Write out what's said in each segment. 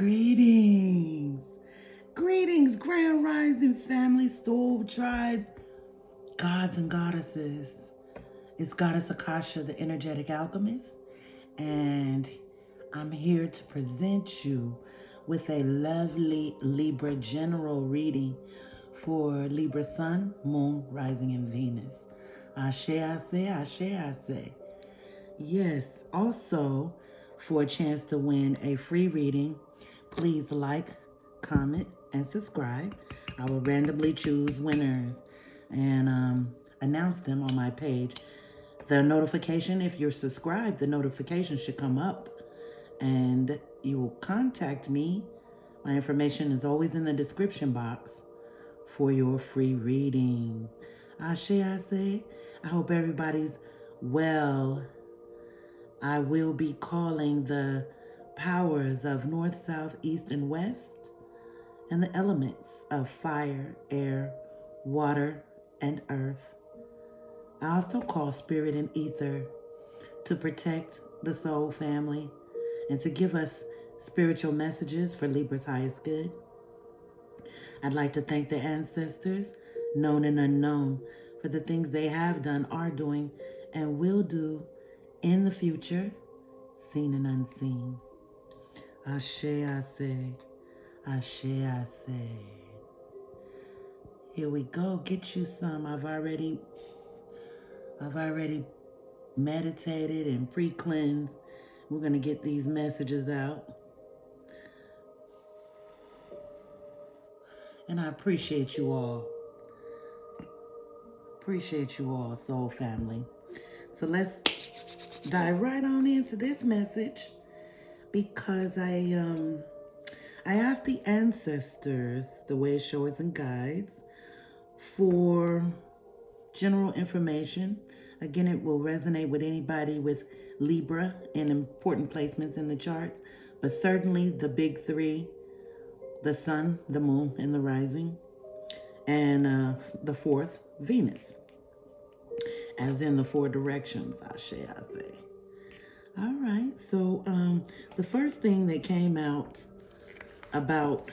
Greetings. Greetings, Grand Rising family, soul tribe, gods and goddesses. It's Goddess Akasha, the energetic alchemist, and I'm here to present you with a lovely Libra general reading for Libra Sun, Moon, Rising, and Venus. Ashe, I say, Ashe, I say. Yes, also for a chance to win a free reading, please like, comment, and subscribe. I will randomly choose winners and announce them on my page. The notification, if you're subscribed, the notification should come up and you will contact me. My information is always in the description box for your free reading. Ashe, I say. I hope everybody's well. I will be calling the powers of north, south, east, and west, and the elements of fire, air, water, and earth. I also call spirit and ether to protect the soul family and to give us spiritual messages for Libra's highest good. I'd like to thank the ancestors, known and unknown, for the things they have done, are doing, and will do in the future, seen and unseen. Ashe, I say. Ashe, I say. Here we go. Get you some. I've already meditated and pre-cleansed. We're going to get these messages out. And I appreciate you all. Appreciate you all, soul family. So let's dive right on into this message, because I asked the ancestors, the way showers and guides, for general information. Again, it will resonate with anybody with Libra and important placements in the charts, but certainly the big three: the sun, the moon, and the rising, and the fourth, Venus, as in the four directions. Ashe, I say. All right, so the first thing that came out about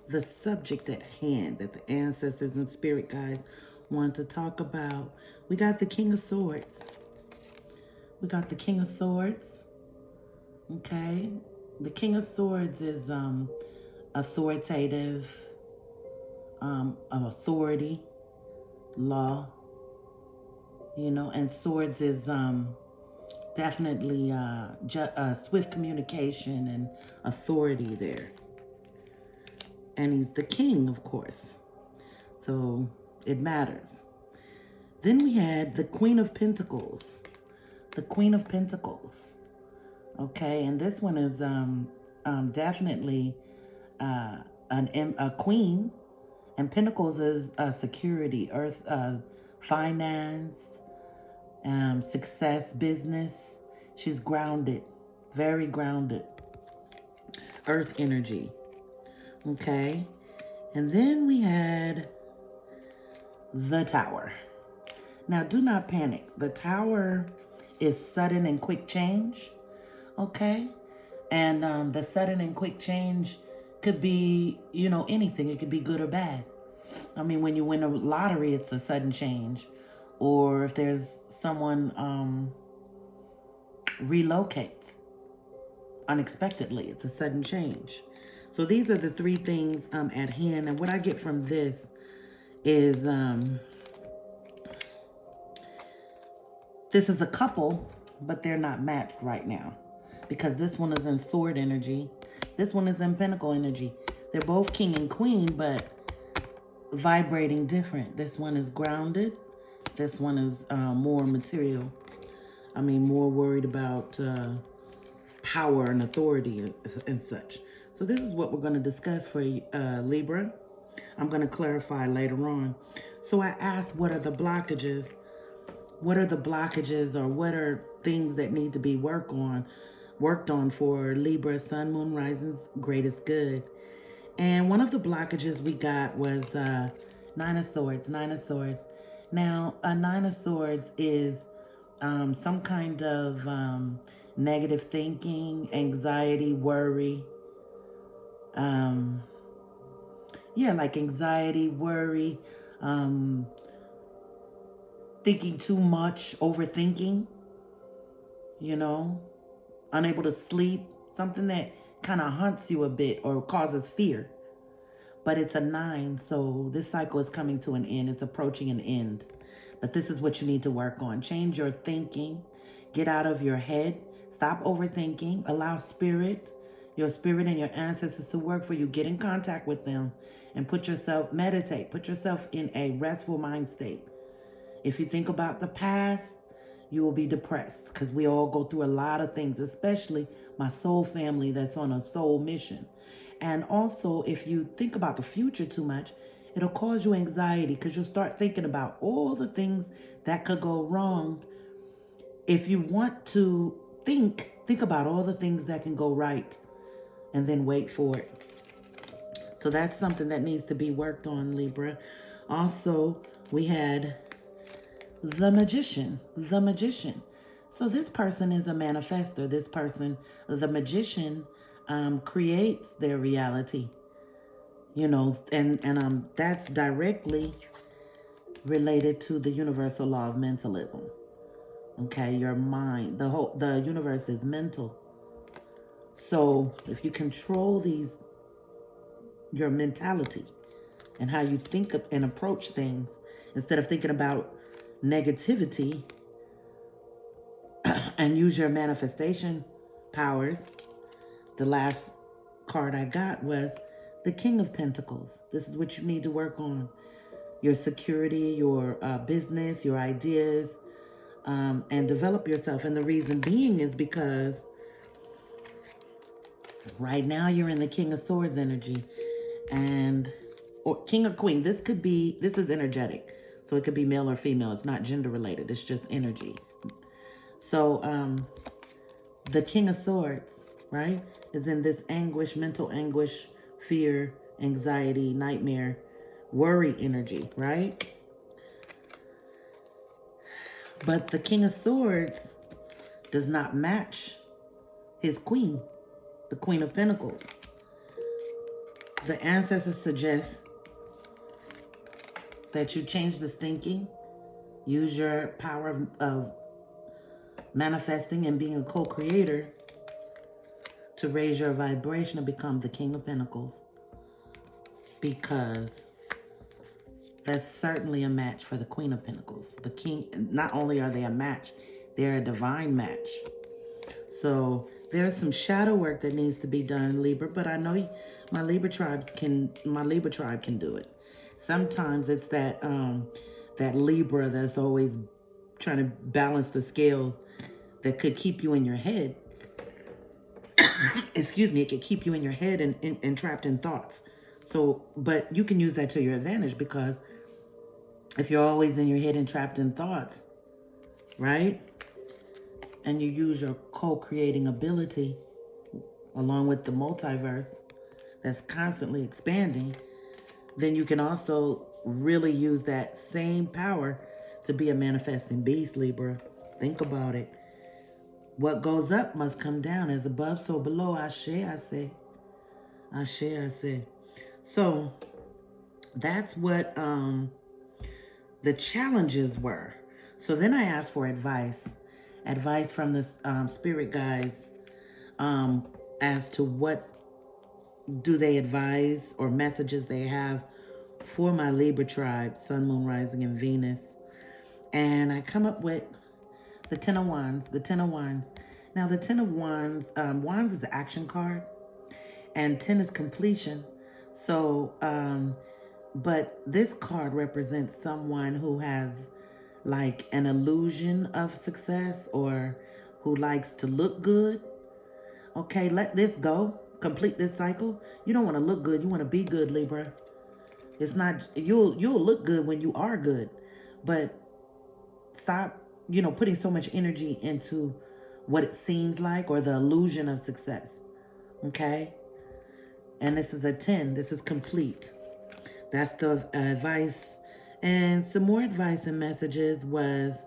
the subject at hand that the ancestors and spirit guides want to talk about, we got the King of Swords. We got the King of Swords. Okay, the King of Swords is authoritative, authority, law, and swords is definitely swift communication and authority there. And he's the king, of course, so it matters. Then we had the Queen of Pentacles. The Queen of Pentacles. Okay, and this one is definitely a queen, and Pentacles is security, earth, finance, success, business. She's grounded, very grounded. Earth energy. Okay. And then we had the Tower. Now, do not panic. The Tower is sudden and quick change. Okay. And the sudden and quick change could be, anything. It could be good or bad. I mean, when you win a lottery, it's a sudden change. Or if there's someone relocates unexpectedly, it's a sudden change. So these are the three things at hand. And what I get from this is this is a couple, but they're not matched right now, because this one is in sword energy. This one is in pentacle energy. They're both king and queen, but vibrating different. This one is grounded. This one is more material. I mean, more worried about power and authority and such. So this is what we're going to discuss for Libra. I'm going to clarify later on. So I asked, what are the blockages? What are the blockages, or what are things that need to be worked on for Libra, Sun, Moon, Rising's greatest good? And one of the blockages we got was Nine of Swords. Nine of Swords. Now, a Nine of Swords is some kind of negative thinking, anxiety, worry, Yeah, like anxiety, worry, thinking too much, overthinking, you know, unable to sleep, something that kind of haunts you a bit or causes fear. But it's a 9, so this cycle is coming to an end. It's approaching an end. But this is what you need to work on. Change your thinking. Get out of your head. Stop overthinking. Allow your spirit and your ancestors to work for you. Get in contact with them and meditate. Put yourself in a restful mind state. If you think about the past, you will be depressed because we all go through a lot of things, especially my soul family that's on a soul mission. And also, if you think about the future too much, it'll cause you anxiety because you'll start thinking about all the things that could go wrong. If you want to think about all the things that can go right and then wait for it. So that's something that needs to be worked on, Libra. Also, we had the magician. So this person is a manifester. This person, the magician, creates their reality. You know, and that's directly related to the universal law of mentalism. Okay, your mind, the universe is mental. So if you control your mentality and how you think and approach things, instead of thinking about negativity, and use your manifestation powers. The last card I got was the King of Pentacles. This is what you need to work on. Your security, your business, your ideas, and develop yourself. And the reason being is because right now you're in the King of Swords energy or King or Queen. This is energetic. So it could be male or female. It's not gender related. It's just energy. So the King of Swords, right, is in this anguish, mental anguish, fear, anxiety, nightmare, worry energy, right? But the King of Swords does not match his queen, the Queen of Pentacles. The ancestors suggest that you change this thinking, use your power of manifesting and being a co-creator to raise your vibration and become the King of Pentacles, because that's certainly a match for the Queen of Pentacles. The King, not only are they a match, they're a divine match. So there's some shadow work that needs to be done, Libra, but I know my Libra tribe can do it. Sometimes it's that Libra that's always trying to balance the scales that could keep you in your head. Excuse me, it could keep you in your head and trapped in thoughts. So, but you can use that to your advantage, because if you're always in your head and trapped in thoughts, right? And you use your co-creating ability along with the multiverse that's constantly expanding, then you can also really use that same power to be a manifesting beast, Libra. Think about it. What goes up must come down. As above, so below. Ashe, I say. Ashe, I say. So that's what the challenges were. So then I asked for advice from the spirit guides as to what do they advise or messages they have for my Libra tribe, Sun, Moon, Rising, and Venus. And I come up with the Ten of Wands. Now, the Ten of Wands, Wands is an action card, and 10 is completion. So, but this card represents someone who has like an illusion of success, or who likes to look good. Okay, let this go. Complete this cycle. You don't want to look good. You want to be good, Libra. It's not, you'll look good when you are good, but stop, putting so much energy into what it seems like or the illusion of success. Okay? And this is a 10. This is complete. That's the advice. And some more advice and messages was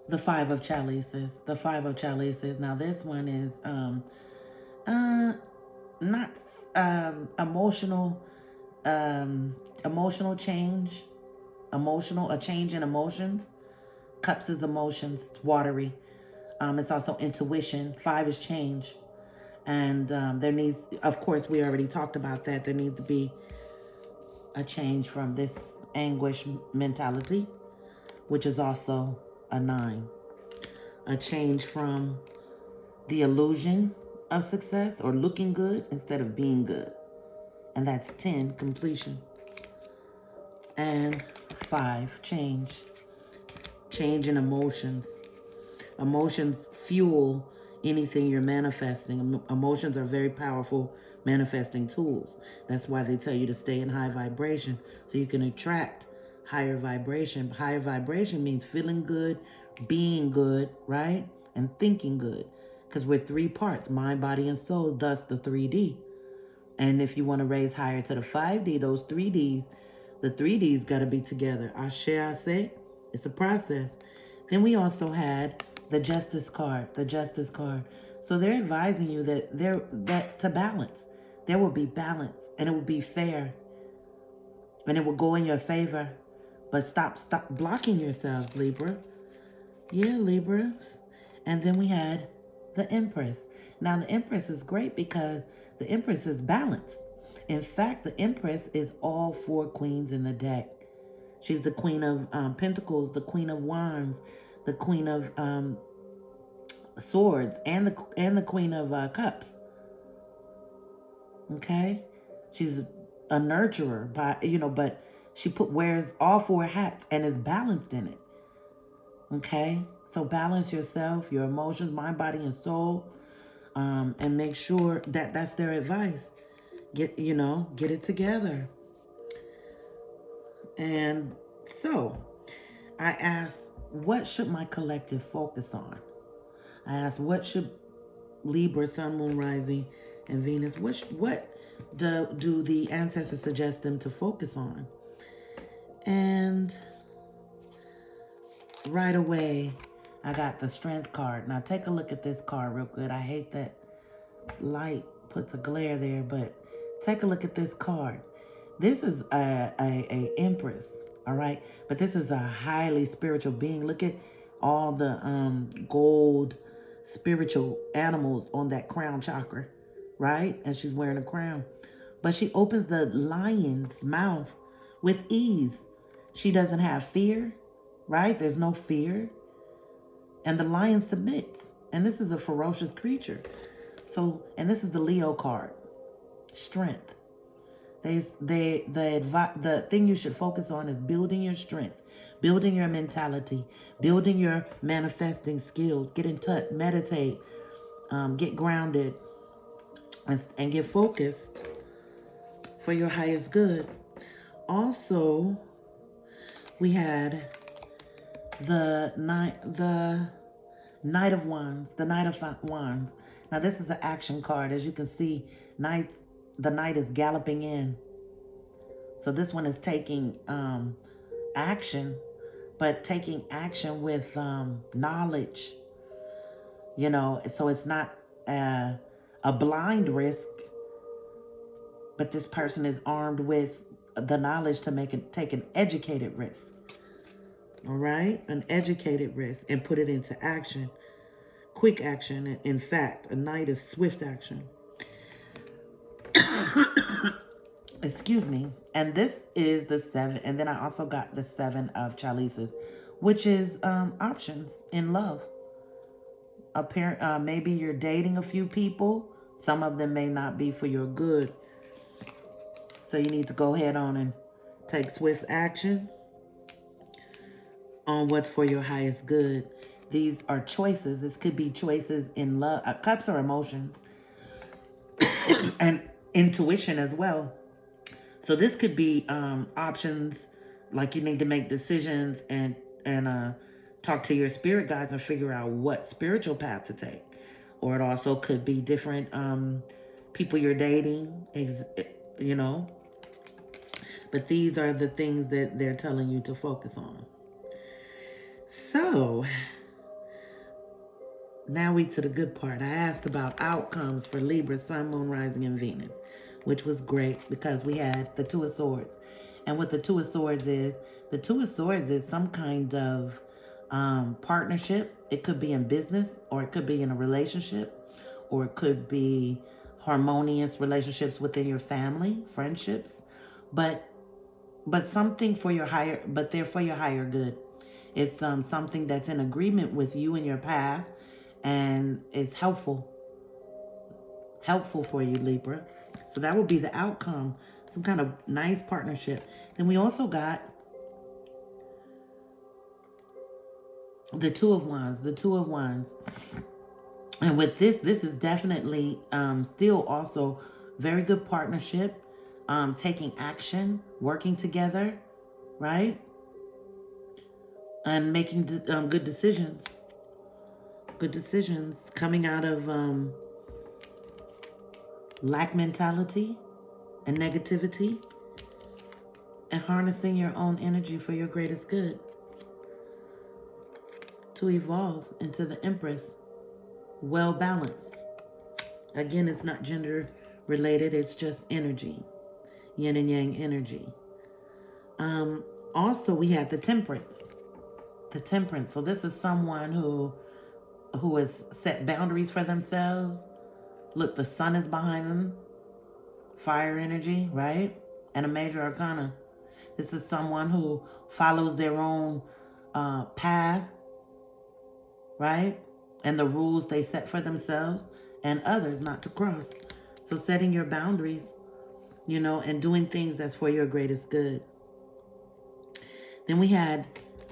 the 5 of Chalices. The 5 of Chalices. Now this one is not emotional, emotional change, a change in emotions. Cups is emotions, watery. It's also intuition. 5 is change. And there needs, of course, we already talked about that. There needs to be a change from this anguish mentality, which is also a 9. A change from the illusion of success or looking good instead of being good. And that's 10, completion. And 5, change. Change in emotions. Emotions fuel anything you're manifesting. Emotions are very powerful manifesting tools. That's why they tell you to stay in high vibration so you can attract higher vibration. Higher vibration means feeling good, being good, right? And thinking good. Because we're 3 parts, mind, body, and soul, thus the 3D. And if you want to raise higher to the 5D, those 3Ds, the 3Ds got to be together. I say, it's a process. Then we also had the Justice card, So they're advising you that to balance. There will be balance and it will be fair and it will go in your favor. But stop blocking yourselves, Libra. Yeah, Libras. And then we had the Empress. Now, the Empress is great because the Empress is balanced. In fact, the Empress is all 4 queens in the deck. She's the Queen of Pentacles, the Queen of Wands, the Queen of Swords, and the Queen of Cups. Okay? She's a nurturer, but she wears all 4 hats and is balanced in it. Okay, so balance yourself, your emotions, mind, body, and soul, and make sure that that's their advice. Get it together. And so, I asked, what should my collective focus on? I asked, what should Libra, Sun, Moon, Rising, and Venus? What do the ancestors suggest them to focus on? And right away, I got the Strength card. Now take a look at this card real good. I hate that light puts a glare there, but take a look at this card. This is a Empress, all right? But this is a highly spiritual being. Look at all the gold spiritual animals on that crown chakra, right? And she's wearing a crown. But she opens the lion's mouth with ease. She doesn't have fear, right? There's no fear. And the lion submits. And this is a ferocious creature. So, and this is the Leo card. Strength. The thing you should focus on is building your strength, building your mentality, building your manifesting skills. Get in touch, meditate, get grounded, and get focused for your highest good. Also, we had the Knight of Wands, the Knight of Wands. Now, this is an action card. As you can see, the Knight is galloping in. So this one is taking action, but taking action with knowledge. So it's not a blind risk, but this person is armed with the knowledge to take an educated risk. All right? An educated risk and put it into action. Quick action. In fact, a knight is swift action. Excuse me. And this is the 7. And then I also got the 7 of Chalices, which is options in love. Maybe you're dating a few people. Some of them may not be for your good. So you need to go ahead on and take swift action on what's for your highest good. These are choices. This could be choices in love. Cups are emotions and intuition as well. So this could be options, like you need to make decisions and talk to your spirit guides and figure out what spiritual path to take. Or it also could be different people you're dating, But these are the things that they're telling you to focus on. So, Now we to the good part. I asked about outcomes for Libra, Sun, Moon, Rising, and Venus, which was great because we had the Two of Swords. And what the Two of Swords is, the Two of Swords is some kind of partnership. It could be in business, or it could be in a relationship, or it could be harmonious relationships within your family, friendships, but something for your higher, but they're for your higher good. It's something that's in agreement with you and your path, and it's helpful for you, Libra. So that would be the outcome, some kind of nice partnership. Then we also got the Two of Wands. And with this is definitely still also very good partnership, taking action, working together, right? And making good decisions. Good decisions coming out of lack mentality and negativity, and harnessing your own energy for your greatest good to evolve into the Empress, well balanced. Again, it's not gender related, it's just energy, yin and yang energy. Also, we had the Temperance. So this is someone who has set boundaries for themselves. Look, the sun is behind them. Fire energy, right? And a major arcana. This is someone who follows their own path, right? And the rules they set for themselves and others not to cross. So setting your boundaries, and doing things that's for your greatest good. Then we had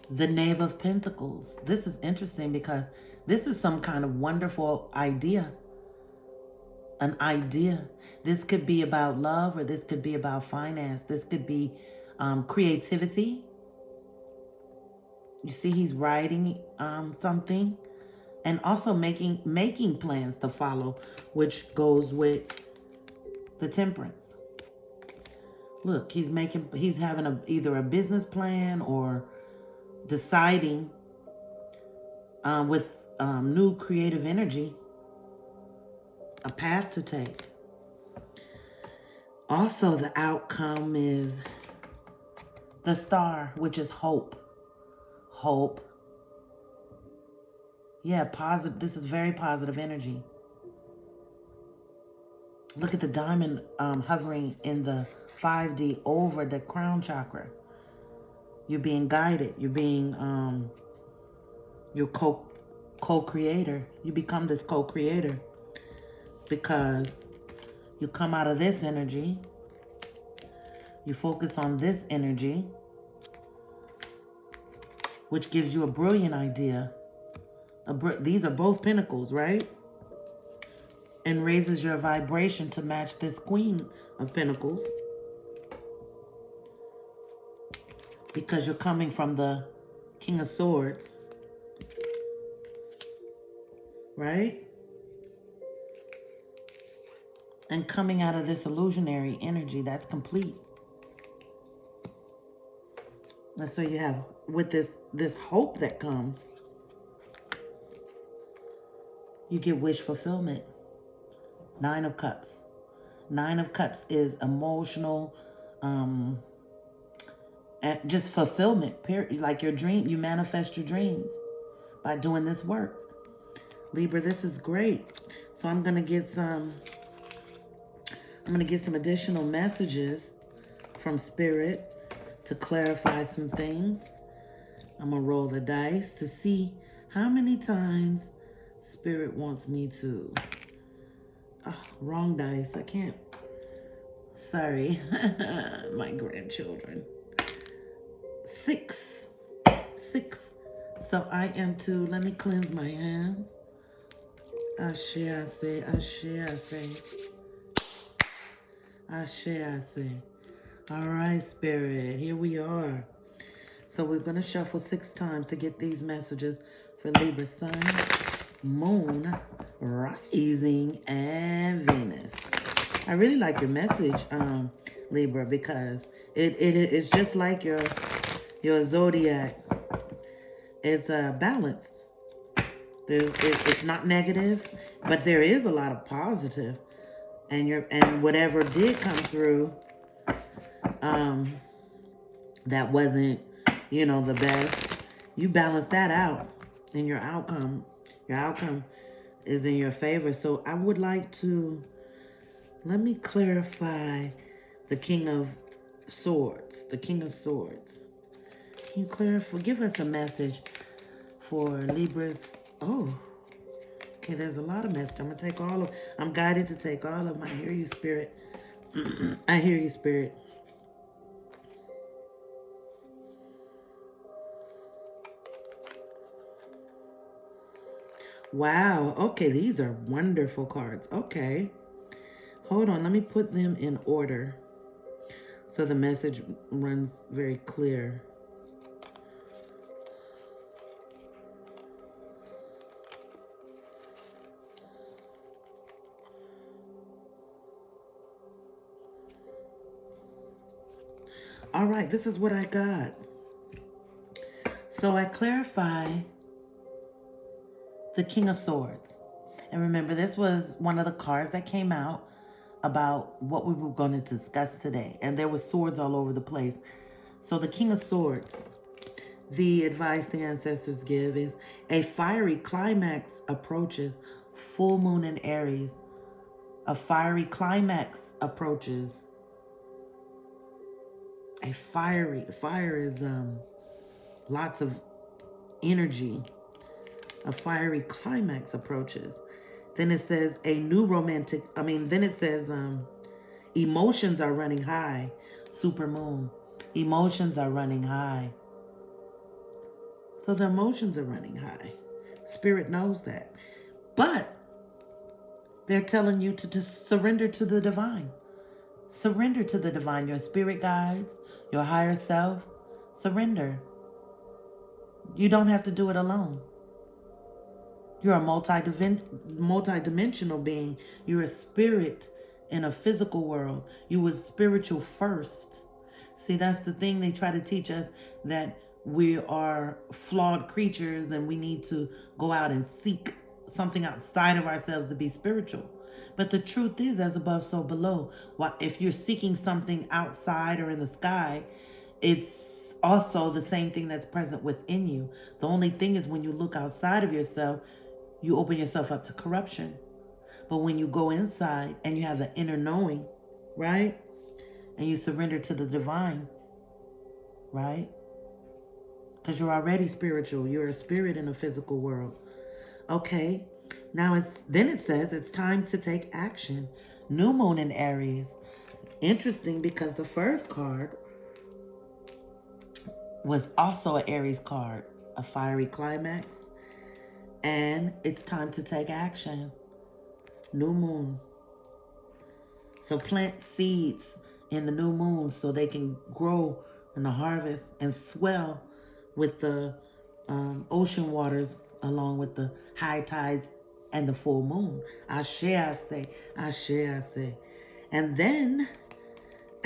the Knave of Pentacles. This is interesting because this is some kind of wonderful idea. An idea. This could be about love, or this could be about finance. This could be creativity. You see, he's writing something, and also making plans to follow, which goes with the Temperance. Look, he's having either a business plan or deciding with new creative energy a path to take. Also, the outcome is the Star, which is hope. Yeah, positive. This is very positive energy. Look at the diamond hovering in the 5D over the crown chakra. You're being guided. You're being your co-creator. You become this co-creator because you come out of this energy. You focus on this energy, which gives you a brilliant idea. These are both pentacles, right? And raises your vibration to match this Queen of Pentacles, because you're coming from the King of Swords, right? And coming out of this illusionary energy that's complete. And so you have, with this hope that comes, you get wish fulfillment. 9 of Cups. 9 of Cups is emotional, just fulfillment, period. Like your dream, you manifest your dreams by doing this work. Libra, this is great. So I'm going to get some additional messages from Spirit to clarify some things. I'm going to roll the dice to see how many times Spirit wants me to. Oh, wrong dice. I can't. Sorry. My grandchildren. 6. So I am to, let me cleanse my hands. Ashe, I say, ashe, I say. Ashe, I say. All right, Spirit, here we are. So we're going to shuffle 6 times to get these messages for Libra, Sun, Moon, Rising, and Venus. I really like your message, Libra, because it's just like your zodiac. It's balanced. It's not negative, but there is a lot of positive. And whatever did come through, that wasn't, the best, you balance that out in your outcome. Your outcome is in your favor. So I would like to, let me clarify the King of Swords. The King of Swords. Can you clarify, give us a message for Libras? Oh, okay, there's a lot of messages. I'm guided to take all of them. I hear you, Spirit. I hear you, Spirit. Wow. Okay, these are wonderful cards. Okay. Hold on. Let me put them in order so the message runs very clear. All right, this is what I got. So I clarify the King of Swords. And remember, this was one of the cards that came out about what we were going to discuss today. And there were swords all over the place. So the King of Swords, the advice the ancestors give is a fiery climax approaches. Full moon in Aries. A fiery climax approaches. Fire is lots of energy. A fiery climax approaches. Then it says then it says emotions are running high. Super moon. Emotions are running high. So the emotions are running high. Spirit knows that. But they're telling you to just surrender to the divine. Surrender to the divine. Your spirit guides, your higher self. Surrender. You don't have to do it alone. You're a multi-dimensional being. You're a spirit in a physical world. You were spiritual first. See, that's the thing. They try to teach us that we are flawed creatures and we need to go out and seek something outside of ourselves to be spiritual. But the truth is, as above, so below. If you're seeking something outside or in the sky, it's also the same thing that's present within you. The only thing is, when you look outside of yourself, you open yourself up to corruption. But when you go inside and you have the inner knowing, right? And you surrender to the divine, right? Because you're already spiritual. You're a spirit in a physical world. Okay. Now it says it's time to take action. New moon in Aries. Interesting, because the first card was also an Aries card. A fiery climax. And it's time to take action. New moon. So plant seeds in the new moon so they can grow in the harvest and swell with the ocean waters, along with the high tides and the full moon. Ashe, I say. Ashe, I say. And then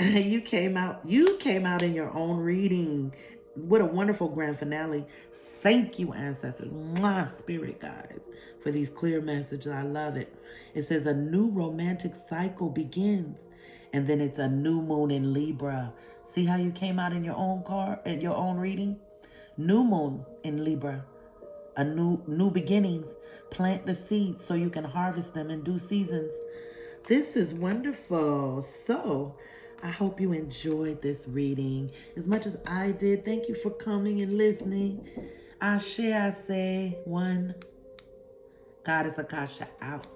you came out in your own reading. What a wonderful grand finale. Thank you, ancestors, my spirit guides, for these clear messages. I love it. It says a new romantic cycle begins. And then it's a new moon in Libra. See how you came out in your own card, at your own reading? New moon in Libra. A new beginnings. Plant the seeds so you can harvest them in due seasons. This is wonderful. So I hope you enjoyed this reading as much as I did. Thank you for coming and listening. Ashe, I say, one. Goddess Akasha out.